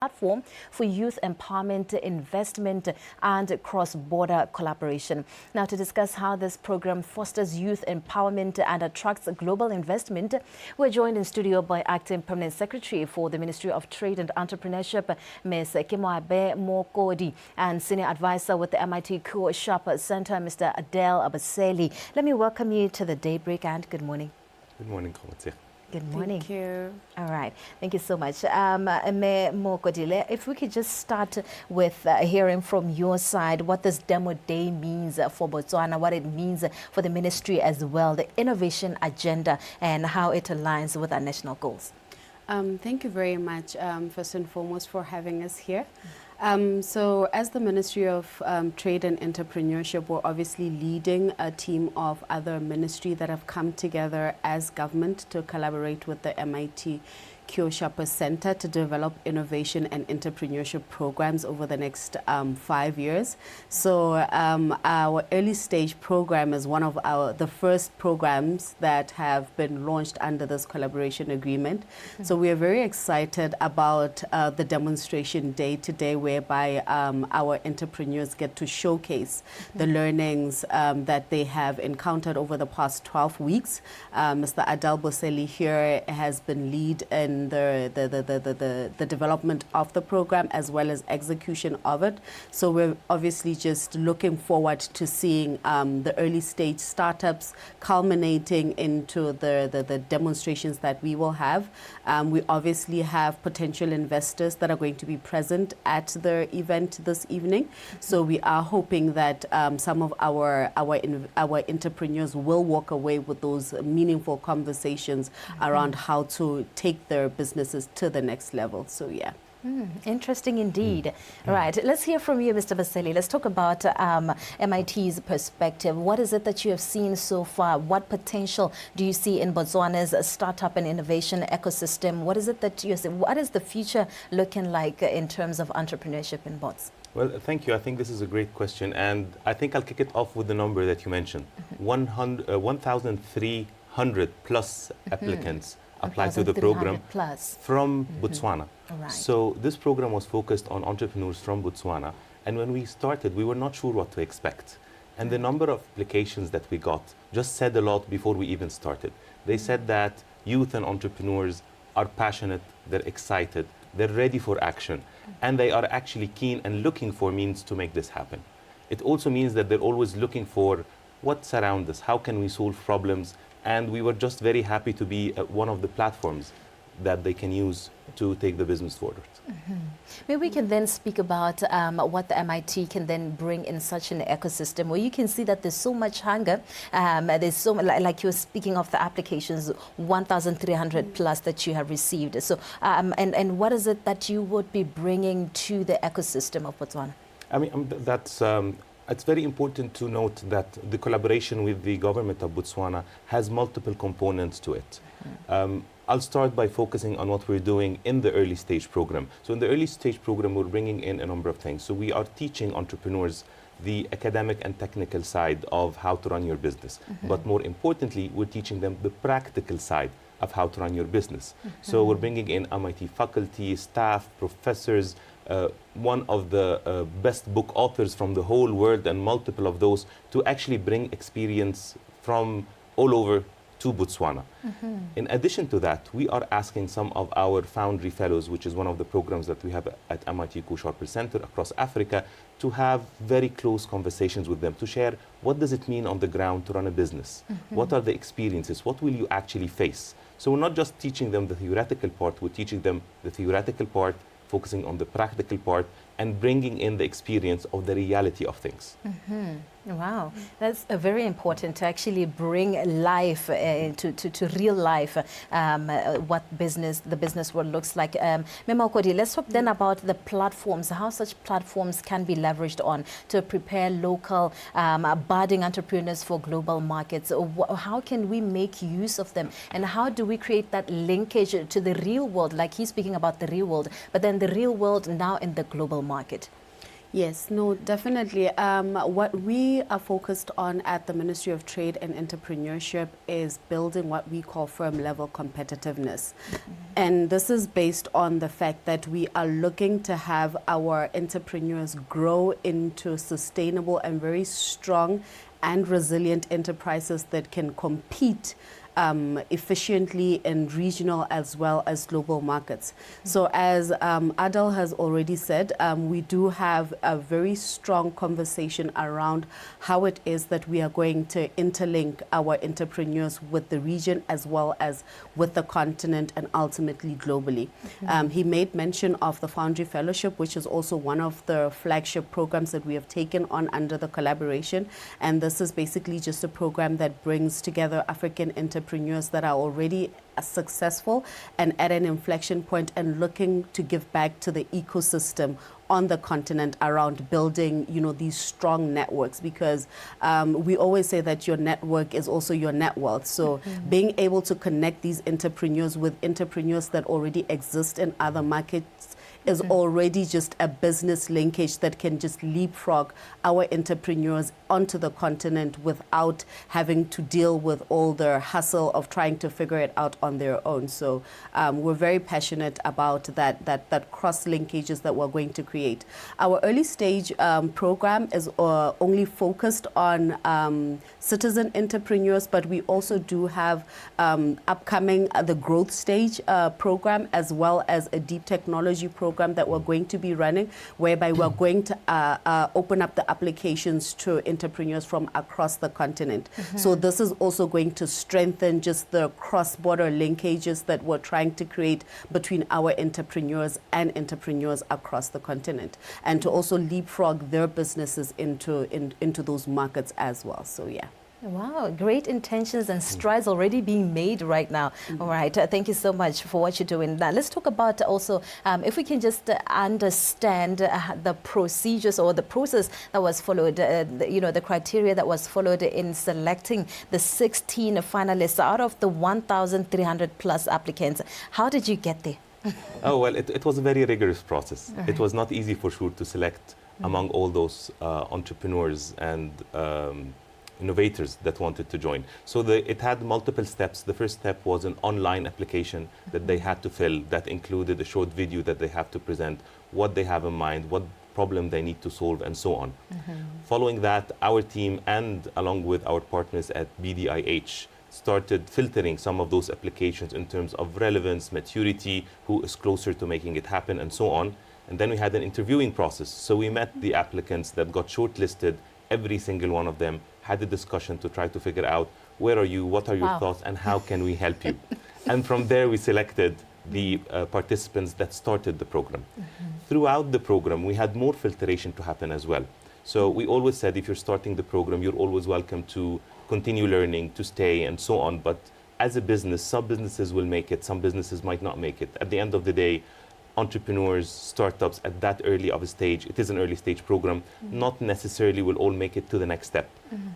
platform for youth empowerment, investment and cross-border collaboration. Now, to discuss how this program fosters youth empowerment and attracts global investment, we're joined in studio by Acting Permanent Secretary for the Ministry of Trade and Entrepreneurship, Ms. Mokgware, and Senior Advisor with the MIT Co-Shop Center, Mr. Adele Abaseli. Let me welcome you to the Daybreak and good morning. Good morning, Komatia. Good morning. Thank you. All right. Thank you so much. Mokgware, if we could just start with hearing from your side what this Demo Day means for Botswana, what it means for the ministry as well, the innovation agenda and how it aligns with our national goals. Thank you very much, first and foremost, for having us here. So as the Ministry of Trade and Entrepreneurship, we're obviously leading a team of other ministries that have come together as government to collaborate with the MIT Co-Shop Center to develop innovation and entrepreneurship programs over the next 5 years. So our early stage program is one of the first programs that have been launched under this collaboration agreement. So we are very excited about the demonstration day today, whereby our entrepreneurs get to showcase the learnings that they have encountered over the past 12 weeks. Mr. Adele Abaseli here has been lead in the development of the program as well as execution of it. So we're obviously just looking forward to seeing the early stage startups culminating into the demonstrations that we will have. We obviously have potential investors that are going to be present at the event this evening. So we are hoping that some of our entrepreneurs will walk away with those meaningful conversations around how to take their businesses to the next level. So yeah. Interesting indeed. All right, let's hear from you, Mr. Abaseli. Let's talk about MIT's perspective. What is it that you have seen so far? What potential do you see in Botswana's startup and innovation ecosystem? What is it that you see? What is the future looking like in terms of entrepreneurship in Bots? Well, thank you. I think this is a great question. And I think I'll kick it off with the number that you mentioned. 1,300 plus applicants applied to the program from Botswana. Right. So this program was focused on entrepreneurs from Botswana. And when we started, we were not sure what to expect. And the number of applications that we got just said a lot before we even started. They said that youth and entrepreneurs are passionate, they're excited, they're ready for action, and they are actually keen and looking for means to make this happen. It also means that they're always looking for what's around us, how can we solve problems, and we were just very happy to be one of the platforms that they can use to take the business forward. Maybe we can then speak about what the MIT can then bring in such an ecosystem where you can see that there's so much hunger. There's so like you're speaking of the applications, 1,300 plus that you have received. So, and what is it that you would be bringing to the ecosystem of Botswana? I mean, it's very important to note that the collaboration with the government of Botswana has multiple components to it. I'll start by focusing on what we're doing in the early stage program. So in the early stage program, we're bringing in a number of things. So we are teaching entrepreneurs the academic and technical side of how to run your business. But more importantly, we're teaching them the practical side of how to run your business. So we're bringing in MIT faculty, staff, professors, one of the best book authors from the whole world and multiple of those to actually bring experience from all over to Botswana. In addition to that, we are asking some of our Foundry Fellows, which is one of the programs that we have at MIT Co-Shop Center across Africa, to have very close conversations with them, to share what does it mean on the ground to run a business? What are the experiences? What will you actually face? So we're not just teaching them the theoretical part, we're teaching them the theoretical part, focusing on the practical part, and bringing in the experience of the reality of things. Wow, that's very important to actually bring life to real life, what the business world looks like. Mokgware, let's talk then about the platforms, how such platforms can be leveraged on to prepare local budding entrepreneurs for global markets. How can we make use of them, and how do we create that linkage to the real world, like he's speaking about the real world, but then the real world now in the global market? Yes, no, definitely. What we are focused on at the Ministry of Trade and Entrepreneurship is building what we call firm-level competitiveness. And this is based on the fact that we are looking to have our entrepreneurs grow into sustainable and very strong and resilient enterprises that can compete efficiently in regional as well as global markets. So as Adel has already said, we do have a very strong conversation around how it is that we are going to interlink our entrepreneurs with the region as well as with the continent and ultimately globally. He made mention of the Foundry Fellowship, which is also one of the flagship programs that we have taken on under the collaboration. And this is basically just a program that brings together African entrepreneurs that are already successful and at an inflection point and looking to give back to the ecosystem on the continent around building, these strong networks, because we always say that your network is also your net wealth. So being able to connect these entrepreneurs with entrepreneurs that already exist in other markets is already just a business linkage that can just leapfrog our entrepreneurs onto the continent without having to deal with all the hustle of trying to figure it out on their own. So we're very passionate about that cross linkages that we're going to create. Our early stage program is only focused on citizen entrepreneurs, but we also do have upcoming the growth stage program as well as a deep technology program that we're going to be running, whereby we're going to open up the applications to entrepreneurs from across the continent. So this is also going to strengthen just the cross-border linkages that we're trying to create between our entrepreneurs and entrepreneurs across the continent, and to also leapfrog their businesses into those markets as well. So yeah. Wow, great intentions and strides already being made right now. All right, thank you so much for what you're doing. Now, let's talk about also, if we can just understand the procedures or the process that was followed, the criteria that was followed in selecting the 16 finalists out of the 1,300 plus applicants. How did you get there? Oh, well, it was a very rigorous process. It was not easy for sure to select among all those entrepreneurs and innovators that wanted to join. So it had multiple steps. The first step was an online application that they had to fill that included a short video that they have to present, what they have in mind, what problem they need to solve, and so on. Following that, our team and along with our partners at BDIH started filtering some of those applications in terms of relevance, maturity, who is closer to making it happen, and so on. And then we had an interviewing process. So we met the applicants that got shortlisted, every single one of them, had a discussion to try to figure out where are you, what are your thoughts, and how can we help you. And from there, we selected the participants that started the program. Throughout the program, we had more filtration to happen as well. So we always said, if you're starting the program, you're always welcome to continue learning, to stay, and so on. But as a business, some businesses will make it, some businesses might not make it. At the end of the day, entrepreneurs, startups at that early of a stage, it is an early stage program, not necessarily will all make it to the next step.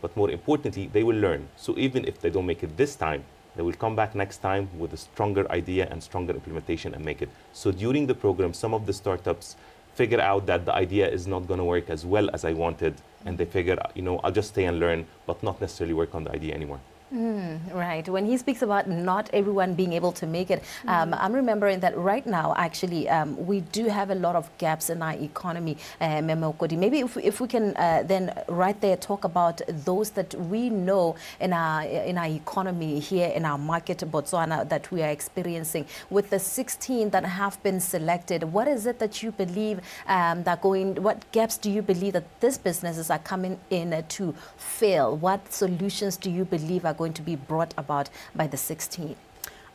But more importantly, they will learn. So even if they don't make it this time, they will come back next time with a stronger idea and stronger implementation and make it. So during the program, some of the startups figure out that the idea is not going to work as well as I wanted, and they figure, I'll just stay and learn, but not necessarily work on the idea anymore. Right. When he speaks about not everyone being able to make it, I'm remembering that right now, actually, we do have a lot of gaps in our economy, Mokgware. Maybe if we can then right there talk about those that we know in our economy here in our market, Botswana, that we are experiencing. With the 16 that have been selected, what is it that you believe what gaps do you believe that these businesses are coming in to fill? What solutions do you believe are going to be brought about by the 16?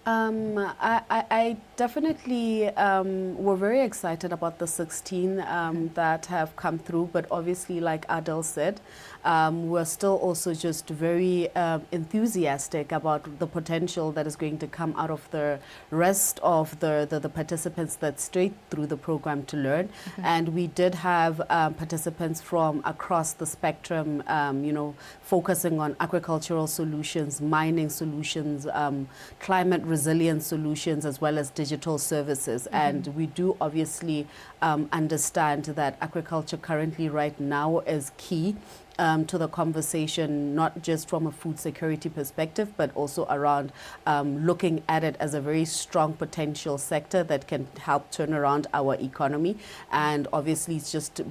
I definitely, we're very excited about the 16 that have come through, but obviously, like Adel said, we're still also just very enthusiastic about the potential that is going to come out of the rest of the participants that strayed through the program to learn. And we did have participants from across the spectrum, focusing on agricultural solutions, mining solutions, climate resilient solutions as well as digital services. And we do obviously understand that agriculture currently right now is key to the conversation, not just from a food security perspective, but also around looking at it as a very strong potential sector that can help turn around our economy. And obviously it's just,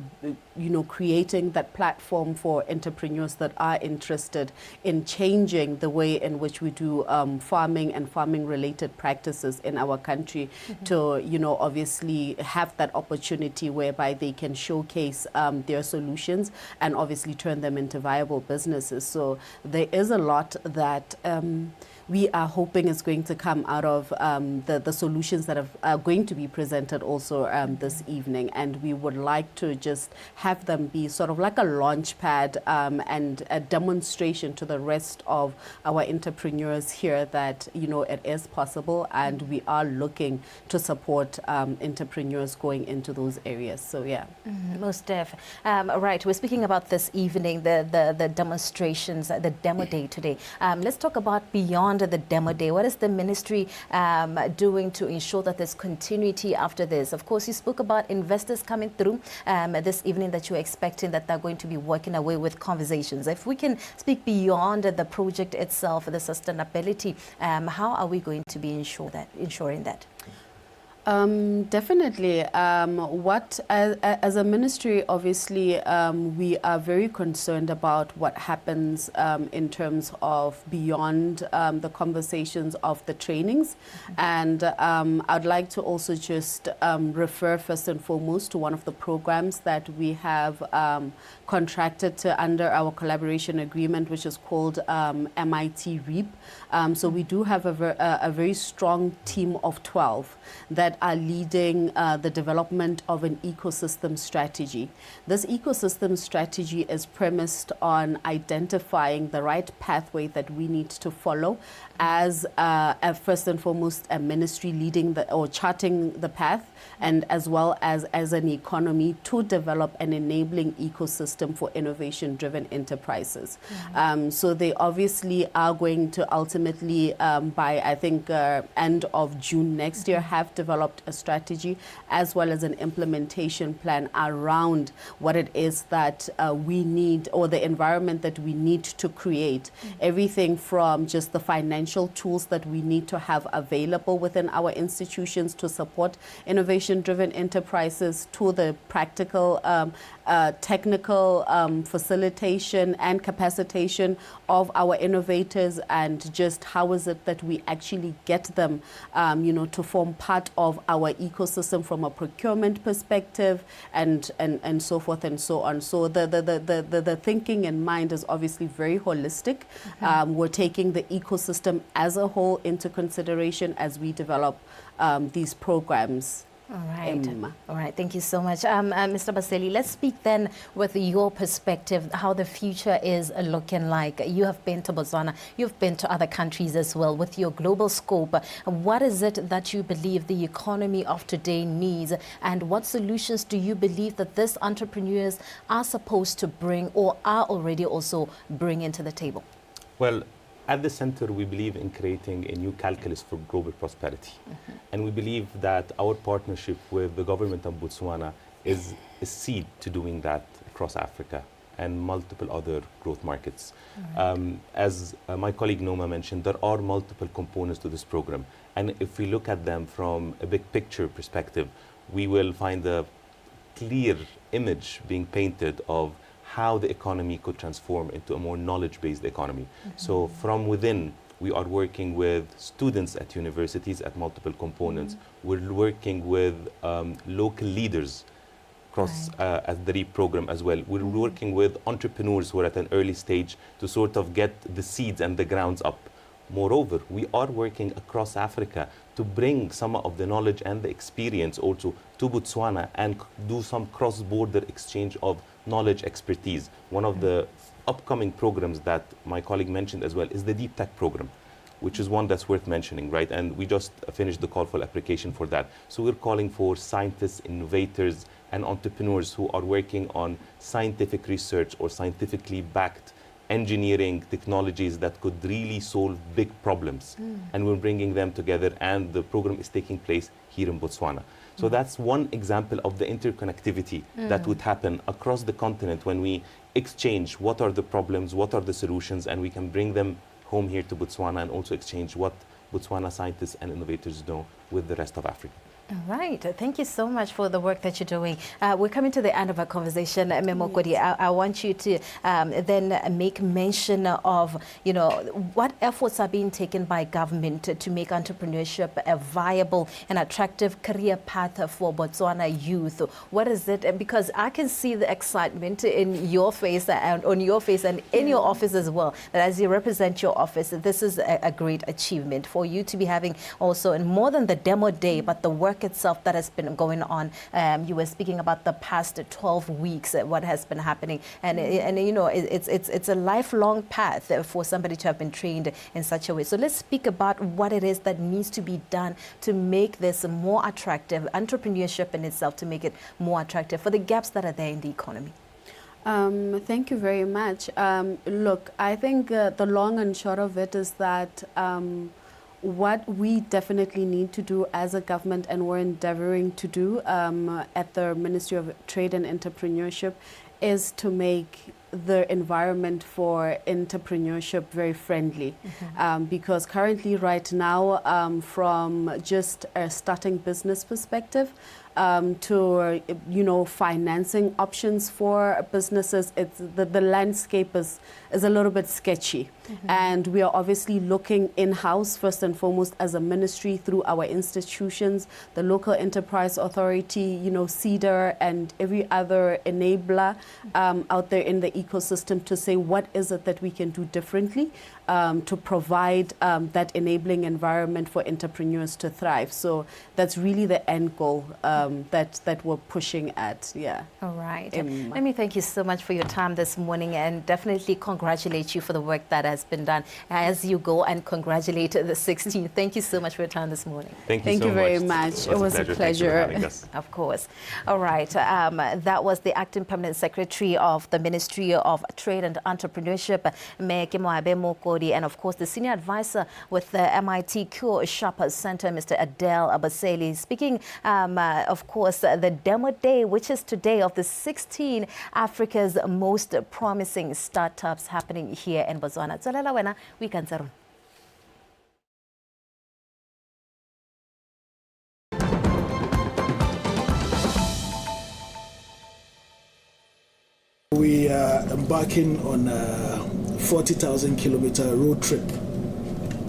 creating that platform for entrepreneurs that are interested in changing the way in which we do farming and farming related practices in our country to, obviously have that opportunity whereby they can showcase their solutions and obviously turn them into viable businesses. So there is a lot that we are hoping is going to come out of the solutions that are going to be presented also this evening. And we would like to just have them be sort of like a launch pad and a demonstration to the rest of our entrepreneurs here that, it is possible, and we are looking to support entrepreneurs going into those areas. So, yeah. Most def. Right, we're speaking about this evening, the demonstrations, the demo day today. Let's talk about beyond the demo day. What is the ministry doing to ensure that there's continuity after this? Of course, you spoke about investors coming through this evening that you're expecting that they're going to be working away with conversations. If we can speak beyond the project itself, the sustainability, how are we going to be ensuring that? Definitely. As a ministry, obviously, we are very concerned about what happens in terms of beyond the conversations of the trainings. And I'd like to also just refer first and foremost to one of the programs that we have contracted to under our collaboration agreement, which is called MIT REAP. So we do have a very strong team of 12 that are leading the development of an ecosystem strategy. This ecosystem strategy is premised on identifying the right pathway that we need to follow as first and foremost a ministry leading or charting the path, and as well as an economy to develop an enabling ecosystem for innovation-driven enterprises. So they obviously are going to ultimately, by I think end of June next year, have developed a strategy as well as an implementation plan around what it is that we need, or the environment that we need to create. Everything from just the financial tools that we need to have available within our institutions to support innovation-driven enterprises, to the practical, technical facilitation and capacitation of our innovators, and just how is it that we actually get them, to form part of our ecosystem from a procurement perspective, and so forth and so on. So the thinking in mind is obviously very holistic. We're taking the ecosystem as a whole into consideration as we develop these programs. All right. All right. Thank you so much. Mr. Baseli, let's speak then with your perspective, how the future is looking like. You have been to Botswana. You've been to other countries as well. With your global scope, what is it that you believe the economy of today needs? And what solutions do you believe that these entrepreneurs are supposed to bring, or are already also bringing to the table? Well, at the center, we believe in creating a new calculus for global prosperity. And we believe that our partnership with the government of Botswana is a seed to doing that across Africa and multiple other growth markets. As my colleague Noma mentioned, there are multiple components to this program. And if we look at them from a big picture perspective, we will find a clear image being painted of how the economy could transform into a more knowledge-based economy. So from within, we are working with students at universities at multiple components. We're working with local leaders across at the REAP program as well. We're working with entrepreneurs who are at an early stage to sort of get the seeds and the grounds up. Moreover, we are working across Africa to bring some of the knowledge and the experience also to Botswana and do some cross-border exchange of knowledge expertise. One of the upcoming programs that my colleague mentioned as well is the Deep Tech program, which is one that's worth mentioning, right? And we just finished the call for application for that. So we're calling for scientists, innovators, and entrepreneurs who are working on scientific research or scientifically backed engineering technologies that could really solve big problems. And we're bringing them together, and the program is taking place here in Botswana. So that's one example of the interconnectivity that would happen across the continent when we exchange what are the problems, what are the solutions, and we can bring them home here to Botswana and also exchange what Botswana scientists and innovators know with the rest of Africa. All right. Thank you so much for the work that you're doing. We're coming to the end of our conversation. Mokgware, I want you to then make mention of, what efforts are being taken by government to make entrepreneurship a viable and attractive career path for Botswana youth. What is it? Because I can see the excitement in your face and on your face and in your office as well, that as you represent your office, this is a great achievement for you to be having also, and more than the demo day, but the work itself that has been going on. You were speaking about the past 12 weeks, what has been happening, and it's a lifelong path for somebody to have been trained in such a way. So let's speak about what it is that needs to be done to make this more attractive, entrepreneurship in itself, to make it more attractive for the gaps that are there in the economy. Thank you very much. Look, I think the long and short of it is that what we definitely need to do as a government, and we're endeavoring to do at the Ministry of Trade and Entrepreneurship, is to make the environment for entrepreneurship very friendly. Because currently, right now, from just a starting business perspective, to financing options for businesses, it's the landscape is a little bit sketchy. And we are obviously looking in-house first and foremost as a ministry through our institutions, the local enterprise authority, CEDAR, and every other enabler out there in the ecosystem, to say what is it that we can do differently to provide that enabling environment for entrepreneurs to thrive. So that's really the end goal that we're pushing at. Yeah. All right. Let me thank you so much for your time this morning, and definitely congratulate you for the work that has been done as you go, and congratulate the 16th. Thank you so much for your time this morning. Thank you very much. It was a pleasure. Of course. All right. That was the Acting Permanent Secretary of the Ministry of Trade and Entrepreneurship, Mokgware, and of course the Senior Advisor with the MIT Cure Sharper Center, Mr. Adele Abaseli, speaking, of course, the demo day, which is today, of the 16 Africa's most promising startups happening here in Botswana. Tsolela wena, we can say. We are embarking on a 40,000 kilometer road trip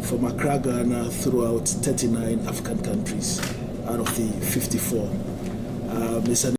from Accra, Ghana, throughout 39 African countries out of the 54. It's an